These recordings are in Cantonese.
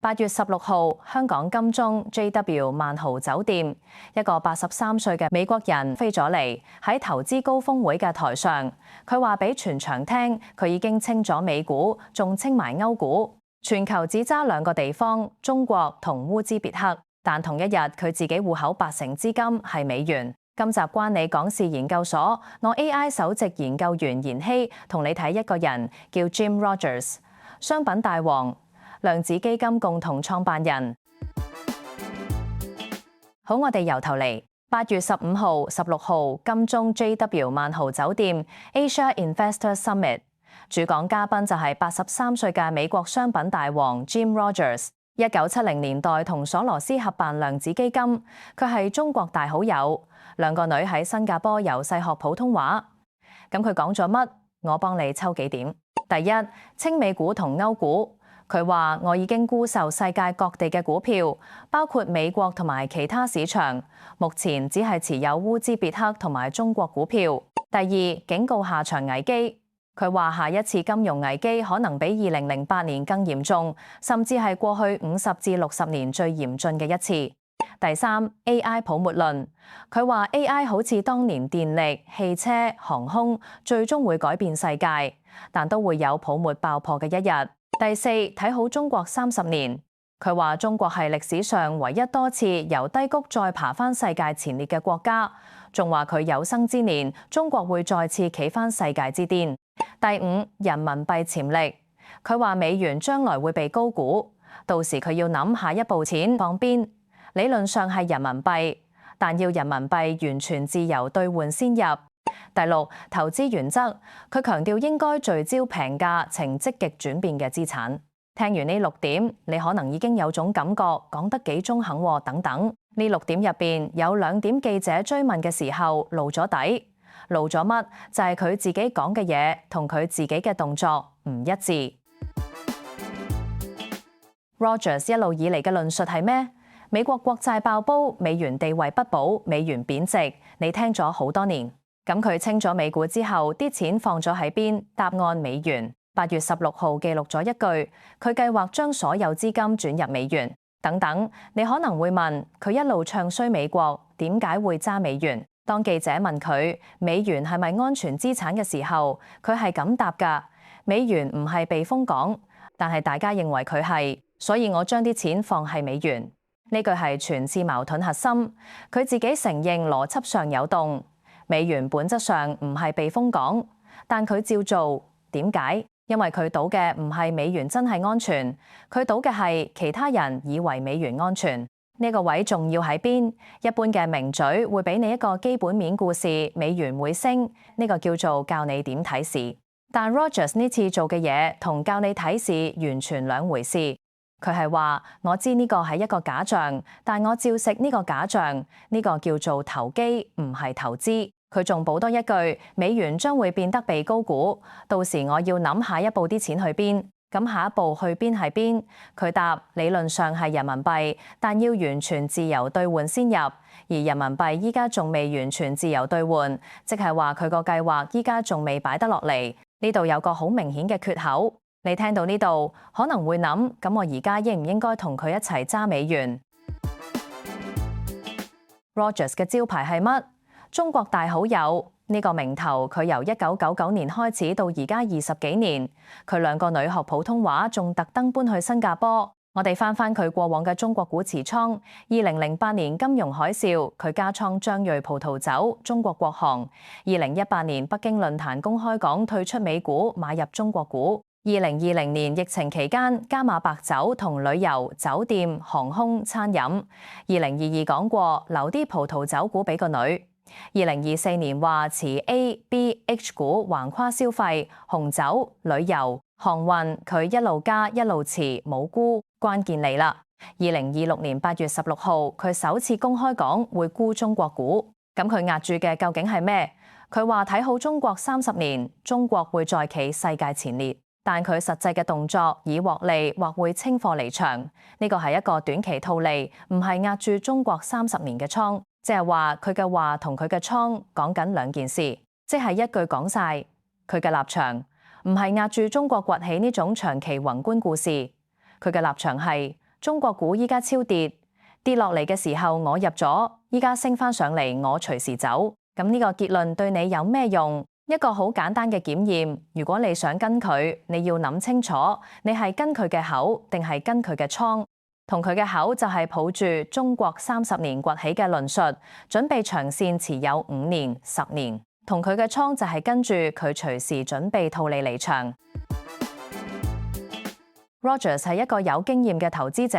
8月16號，香港金鐘 JW 萬豪酒店，一個83歲嘅美國人飛咗嚟，喺投資高峰會嘅台上，佢話俾全場聽，佢已經清咗美股，仲清埋歐股，全球只揸兩個地方，中國同烏茲別克。但同一日，佢自己戶口80%資金係美元。今集關你港事研究所，我 AI 首席研究員妍希同你睇一個人叫 Jim Rogers， 商品大王。量子基金共同創辦人。好，我哋由頭嚟。8月15號、16號，金鐘 JW 萬豪酒店 Asia Investor Summit， 主講嘉賓就係83歲嘅美國商品大王 Jim Rogers。1970年代同索羅斯合辦量子基金，佢係中國大好友。兩個女喺新加坡由細學普通話。咁佢講咗乜？我幫你抽幾點。第一，清美股同歐股。佢話：我已經沽售世界各地嘅股票，包括美國同埋其他市場，目前只係持有烏茲別克同埋中國股票。第二，警告下場危機。佢話下一次金融危機可能比2008年更嚴重，甚至係過去50至60年最嚴峻嘅一次。第三， AI 泡沫論。佢話 AI 好似當年電力、汽車、航空，最終會改變世界，但都會有泡沫爆破嘅一日。第四，睇好中國30年。佢話中國係歷史上唯一多次由低谷再爬返世界前列嘅國家，仲話佢有生之年中國會再次企返世界之巔。第五，人民幣潛力。佢話美元將來會被高估，到時佢要諗下一步錢放邊。理論上係人民幣，但要人民幣完全自由兌換先入。第六，投資原則。佢強調應該聚焦平價呈積極轉變嘅資產。聽完呢6點，你可能已經有種感覺，講得幾中肯喎等等。呢6點入邊有2點記者追問嘅時候露咗底，露咗乜？就係佢自己講嘅嘢同佢自己嘅動作唔一致。Rogers 一路以嚟嘅論述係咩？美國國債爆煲，美元地位不保，美元貶值，你聽咗好多年。咁佢清咗美股之後，啲錢放咗喺邊？答案美元。8月16號記錄咗一句，佢計劃將所有資金轉入美元。等等，你可能會問，佢一路唱衰美國，點解會揸美元？當記者問佢美元係咪安全資產嘅時候，佢係咁答㗎：美元唔係避風港，但係大家認為佢係，所以我將啲錢放喺美元。呢句係全次矛盾核心，佢自己承認邏輯上有洞。美元本質上唔係避風港，但佢照做，點解？因為佢賭嘅唔係美元真係安全，佢賭嘅係其他人以為美元安全。呢個位重要喺邊？一般嘅名嘴會俾你一個基本面故事，美元會升，呢個叫做教你點睇市。但 Rogers 呢次做嘅嘢同教你睇市完全兩回事。佢係話：我知呢個係一個假象，但我照食呢個假象，呢個叫做投機，唔係投資。佢仲補多一句：美元將會變得被高估，到時我要諗下一步啲錢去邊。咁下一步去邊係邊？佢答：理論上係人民幣，但要完全自由兌換先入。而人民幣依家仲未完全自由兌換，即係話佢個計劃依家仲未擺得落嚟。呢度有個好明顯嘅缺口。你聽到呢度可能會諗：咁我而家應唔應該同佢一齊揸美元？ Rogers 嘅招牌係乜？中國大好友呢個名頭，佢由1999年開始到而家20幾年，佢兩個女學普通話，仲特登搬去新加坡。我哋翻佢過往嘅中國股持倉。2008年金融海嘯，佢加倉張瑞葡萄酒、中國國航。2018年北京論壇公開講退出美股，買入中國股。2020年疫情期間加碼白酒同旅遊、酒店、航空、餐飲。2022講過留啲葡萄酒股俾個女。2024年話持 A、B、H 股橫跨消費、紅酒、旅遊、航運，佢一路加一路持冇沽。關鍵嚟啦！2026年8月16號，佢首次公開講會沽中國股。咁佢壓住嘅究竟係咩？佢話睇好中國30年，中國會再企世界前列。但佢實際嘅動作以獲利或會清貨離場，呢個係一個短期套利，唔係壓住中國30年嘅倉。即係話佢嘅話同佢嘅倉講緊兩件事，即係一句講晒。佢嘅立場唔係壓住中國崛起呢種長期宏觀故事，佢嘅立場係中國股依家超跌，跌落嚟嘅時候我入咗，依家升返上嚟我隨時走。咁呢個結論對你有咩用？一個好簡單嘅檢驗，如果你想跟佢，你要諗清楚，你係跟佢嘅口定係跟佢嘅倉？同佢嘅口就係抱住中國30年崛起嘅論述，準備長線持有5年、10年；同佢嘅倉就係跟住佢隨時準備套利離場。Rogers 係一個有經驗嘅投資者，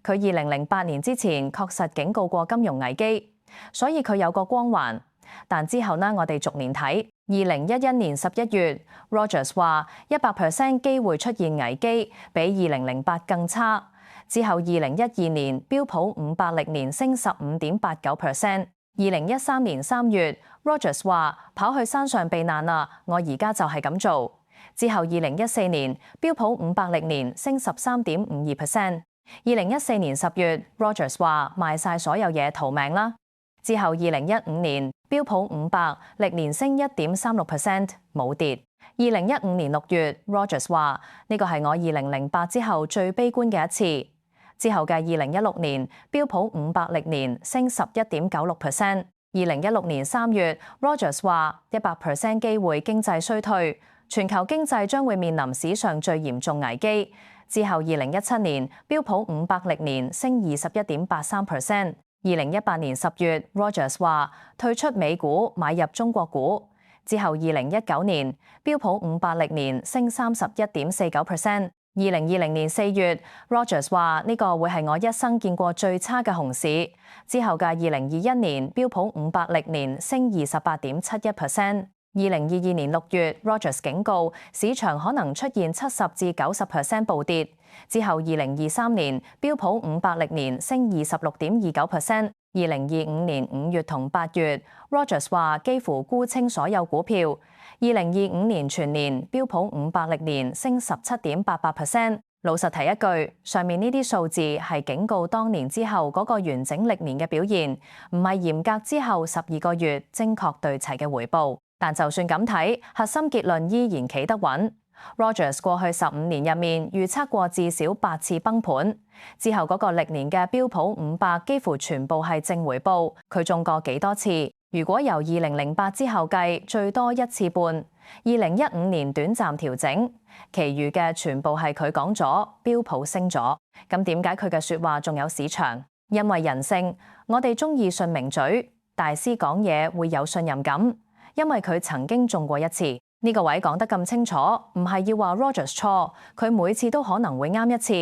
佢2008年之前確實警告過金融危機，所以佢有個光環。但之後呢，我哋逐年睇，2011年11月 ，Rogers 話100% 機會出現危機，比2008更差。之後2012年標普500歷年升15.89%。2013年3月 ，Rogers 話跑去山上避難啦，我而家就係咁做。之後2014年標普500歷年升13.52%。2014年10月 ，Rogers 話賣晒所有嘢逃命啦。之後2015年標普500歷年升1.36%，冇跌。2015年6月 ，Rogers 話呢個係我2008之後最悲觀嘅一次。之後嘅2016年標普500歷年升11.96%。2016年3月 ，Rogers 話100% 機會經濟衰退，全球經濟將會面臨史上最嚴重危機。之後2017年標普500歷年升21.83%。2018年10月 ，Rogers 話退出美股，買入中國股。之後2019年標普500歷年升31.49%。2020年4月 ，Rogers 話呢個會係我一生見過最差嘅熊市。之後嘅2021年標普500歷年升28.71%。2022年6月 ，Rogers 警告市場可能出現70至90% 暴跌。之後2023年標普500歷年升26.29%。2025年5月同8月 ，Rogers 話幾乎沽清所有股票。2025年全年標普500歷年升17.88%。老實提一句，上面呢啲數字係警告當年之後嗰個完整歷年嘅表現，唔係嚴格之後12個月精確對齊嘅回報。但就算咁睇，核心結論依然企得穩。Rogers 過去15年入面預測過至少8次崩盤，之後嗰個歷年嘅標普500幾乎全部係正回報。佢中過幾多次？如果由2008之後計，最多1次半。2015年短暫調整，其餘嘅全部係佢講咗，標普升咗。咁點解佢嘅說話仲有市場？因為人性，我哋中意信名嘴，大師講嘢會有信任感。因為佢曾經中過一次，呢個位講得咁清楚，唔係要話 Rogers 錯，佢每次都可能會啱一次。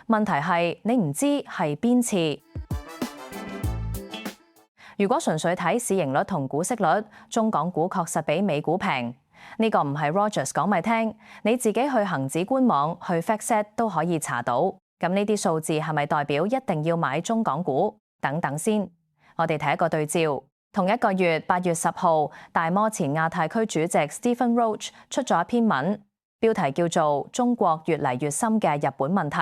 問題係你唔知係邊次。如果純粹睇市盈率同股息率，中港股確實比美股平。呢個唔係 Rogers 講咪聽，你自己去恒指官網去 FactSet 都可以查到。咁呢啲數字係咪代表一定要買中港股？等等先，我哋睇一個對照。同一個月8月10號，大摩前亞太區主席 Stephen Roach 出咗一篇文，標題叫做《中國越嚟越深嘅日本問題》。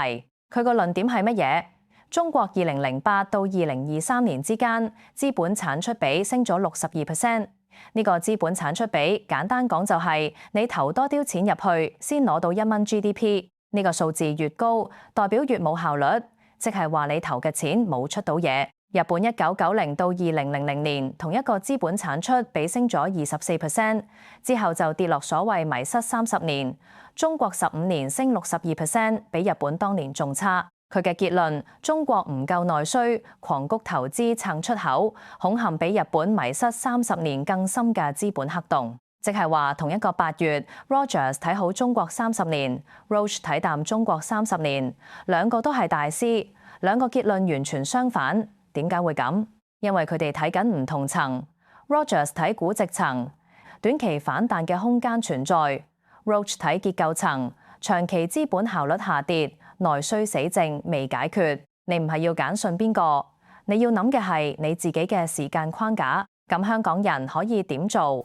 佢個論點係乜嘢？中國2008到2023年之間，資本產出比升咗62%。呢個資本產出比簡單講就係你投多啲錢入去，先攞到1蚊 GDP。呢個數字越高，代表越冇效率，即係話你投嘅錢冇出到嘢。日本1990到2000年同一個資本產出比升咗24%，之後就跌落所謂迷失30年。中國15年升62%，比日本當年仲差。佢嘅結論：中國唔夠內需，狂谷投資撐出口，恐陷比日本迷失30年更深嘅資本黑洞。即係話同一個8月 ，Rogers 睇好中國30年 ，Roach 睇淡中國30年，兩個都係大師，兩個結論完全相反。點解會咁？因為佢哋睇緊唔同層。Rogers 睇估值層，短期反彈嘅空間存在。Roach 睇結構層，長期資本效率下跌，內需死症未解決。你唔係要揀信邊個，你要諗嘅係你自己嘅時間框架。咁香港人可以點做？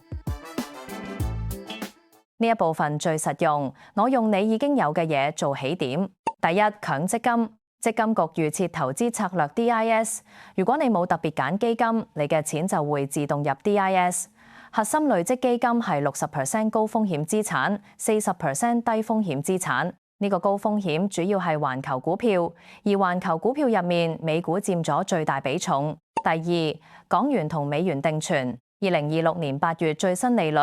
呢一部分最實用，我用你已經有嘅嘢做起點。第一，強積金。積金局預設投資策略 DIS， 如果你冇特別揀基金，你嘅錢就會自動入 DIS。核心累積基金係60% 高風險資產，40% 低風險資產。呢呢個高風險主要係環球股票，而環球股票入面，美股佔咗最大比重。第二，港元同美元定存。2026年8月最新利率，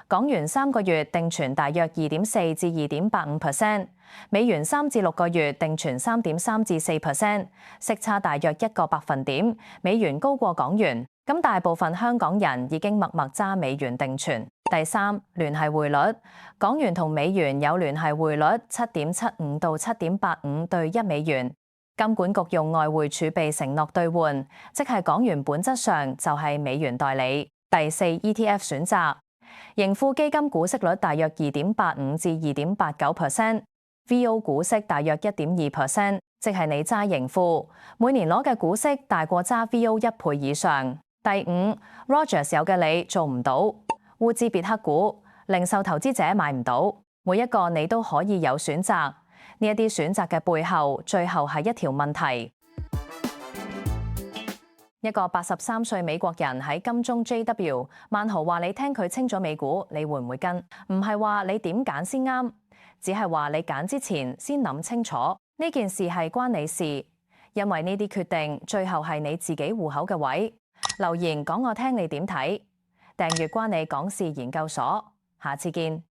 港元3個月定存大約2.4至2.85%，美元3至6個月定存3.3至4%，息差大約1個百分點，美元高過港元。咁大部分香港人已經默默揸美元定存。第三，聯繫匯率，港元同美元有聯繫匯率7.75到7.85對1美元。金管局用外匯儲備承諾兌換，即係港元本質上就係美元代理。第四 ETF 選擇，盈富基金股息率大約2.85至2.89%，VO 股息大約1.2%，即係你揸盈富，每年攞嘅股息大過揸 VO 1倍以上。第五 ，Rogers 有嘅你做唔到，烏茲別克股，零售投資者買唔到，每一個你都可以有選擇，呢一啲選擇嘅背後，最後係一條問題。一個83歲美國人喺金鐘 JW， 萬豪話你聽佢清咗美股，你會唔會跟？唔係話你點揀先啱，只係話你揀之前先諗清楚，呢件事係關你事，因為呢啲決定最後係你自己戶口嘅位。留言講我聽你點睇，訂閱關你講事研究所，下次見。